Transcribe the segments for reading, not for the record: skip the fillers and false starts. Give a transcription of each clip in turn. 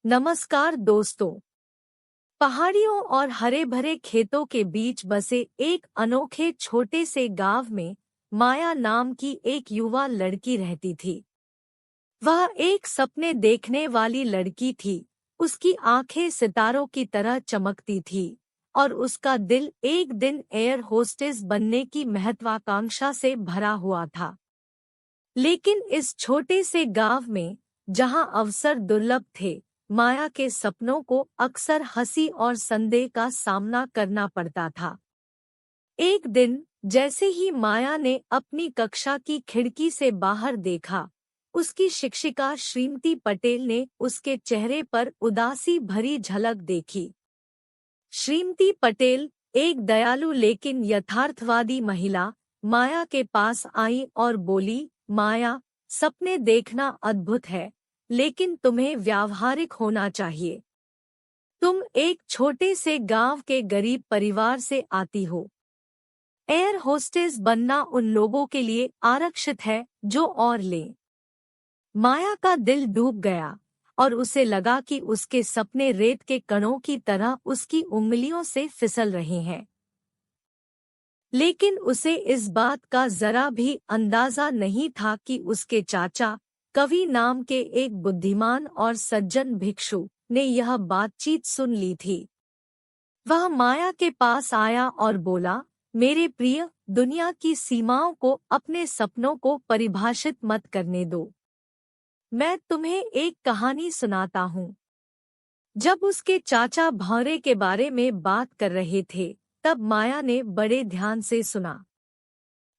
नमस्कार दोस्तों। पहाड़ियों और हरे भरे खेतों के बीच बसे एक अनोखे छोटे से गांव में माया नाम की एक युवा लड़की रहती थी। वह एक सपने देखने वाली लड़की थी। उसकी आंखें सितारों की तरह चमकती थी और उसका दिल एक दिन एयर होस्टेस बनने की महत्वाकांक्षा से भरा हुआ था। लेकिन इस छोटे से गांव में, जहां अवसर दुर्लभ थे, माया के सपनों को अक्सर हंसी और संदेह का सामना करना पड़ता था। एक दिन, जैसे ही माया ने अपनी कक्षा की खिड़की से बाहर देखा, उसकी शिक्षिका श्रीमती पटेल ने उसके चेहरे पर उदासी भरी झलक देखी। श्रीमती पटेल, एक दयालु लेकिन यथार्थवादी महिला, माया के पास आई और बोली, माया, सपने देखना अद्भुत है, लेकिन तुम्हें व्यावहारिक होना चाहिए। तुम एक छोटे से गांव के गरीब परिवार से आती हो। एयर होस्टेस बनना उन लोगों के लिए आरक्षित है जो और लें। माया का दिल डूब गया और उसे लगा कि उसके सपने रेत के कणों की तरह उसकी उंगलियों से फिसल रहे हैं। लेकिन उसे इस बात का जरा भी अंदाजा नहीं था कि उसके चाचा, कवि नाम के एक बुद्धिमान और सज्जन भिक्षु, ने यह बातचीत सुन ली थी। वह माया के पास आया और बोला, मेरे प्रिय, दुनिया की सीमाओं को अपने सपनों को परिभाषित मत करने दो। मैं तुम्हें एक कहानी सुनाता हूँ। जब उसके चाचा भौरे के बारे में बात कर रहे थे, तब माया ने बड़े ध्यान से सुना।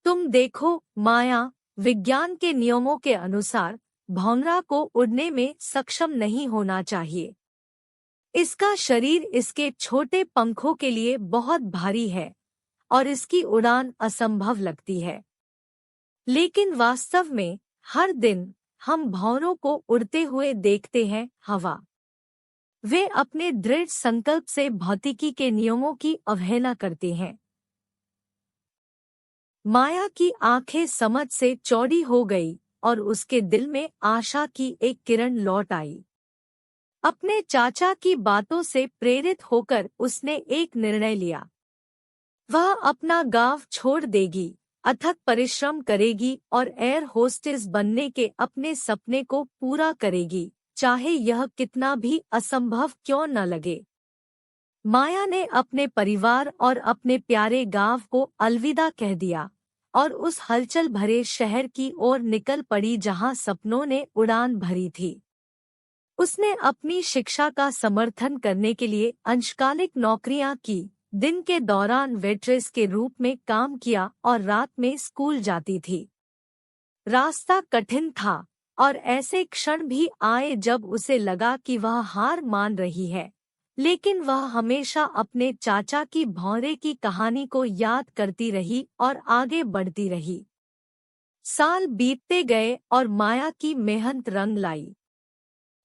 तुम देखो, माया, विज्ञान के नियमों के अनुसार भौंरा को उड़ने में सक्षम नहीं होना चाहिए। इसका शरीर इसके छोटे पंखों के लिए बहुत भारी है और इसकी उड़ान असंभव लगती है। लेकिन वास्तव में हर दिन हम भौरों को उड़ते हुए देखते हैं। हवा। वे अपने दृढ़ संकल्प से भौतिकी के नियमों की अवहेलना करते हैं। माया की आंखें समझ से चौड़ी हो गई और उसके दिल में आशा की एक किरण लौट आई। अपने चाचा की बातों से प्रेरित होकर उसने एक निर्णय लिया। वह अपना गांव छोड़ देगी, अथक परिश्रम करेगी और एयर होस्टेस बनने के अपने सपने को पूरा करेगी, चाहे यह कितना भी असंभव क्यों न लगे। माया ने अपने परिवार और अपने प्यारे गांव को अलविदा कह दिया और उस हलचल भरे शहर की ओर निकल पड़ी जहां सपनों ने उड़ान भरी थी। उसने अपनी शिक्षा का समर्थन करने के लिए अंशकालिक नौकरियां की, दिन के दौरान वेट्रेस के रूप में काम किया और रात में स्कूल जाती थी। रास्ता कठिन था और ऐसे क्षण भी आए जब उसे लगा कि वह हार मान रही है, लेकिन वह हमेशा अपने चाचा की भौरे की कहानी को याद करती रही और आगे बढ़ती रही। साल बीतते गए और माया की मेहनत रंग लाई।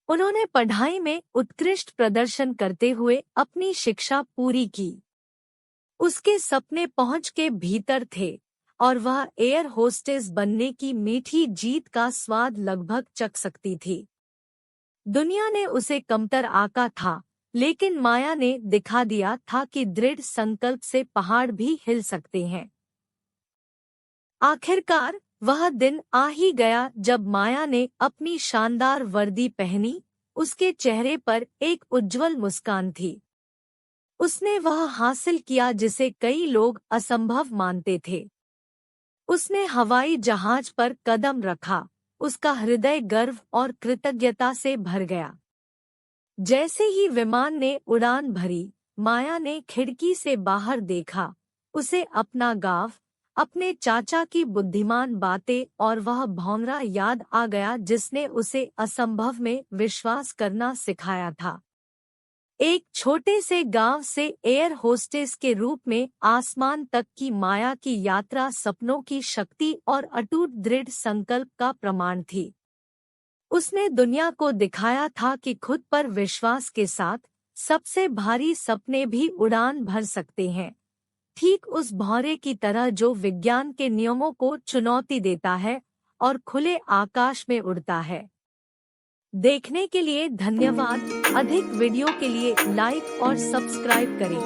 उन्होंने पढ़ाई में उत्कृष्ट प्रदर्शन करते हुए अपनी शिक्षा पूरी की। उसके सपने पहुंच के भीतर थे और वह एयर होस्टेस बनने की मीठी जीत का स्वाद लगभग चख सकती थी। दुनिया ने उसे कमतर आका था, लेकिन माया ने दिखा दिया था कि दृढ़ संकल्प से पहाड़ भी हिल सकते हैं। आखिरकार वह दिन आ ही गया जब माया ने अपनी शानदार वर्दी पहनी। उसके चेहरे पर एक उज्जवल मुस्कान थी। उसने वह हासिल किया जिसे कई लोग असंभव मानते थे। उसने हवाई जहाज पर कदम रखा। उसका हृदय गर्व और कृतज्ञता से भर गया। जैसे ही विमान ने उड़ान भरी, माया ने खिड़की से बाहर देखा। उसे अपना गांव, अपने चाचा की बुद्धिमान बातें और वह भौंरा याद आ गया जिसने उसे असंभव में विश्वास करना सिखाया था। एक छोटे से गांव से एयर होस्टेस के रूप में आसमान तक की माया की यात्रा सपनों की शक्ति और अटूट दृढ़ संकल्प का प्रमाण थी। उसने दुनिया को दिखाया था कि खुद पर विश्वास के साथ सबसे भारी सपने भी उड़ान भर सकते हैं, ठीक उस भौरे की तरह जो विज्ञान के नियमों को चुनौती देता है और खुले आकाश में उड़ता है। देखने के लिए धन्यवाद। अधिक वीडियो के लिए लाइक और सब्सक्राइब करें।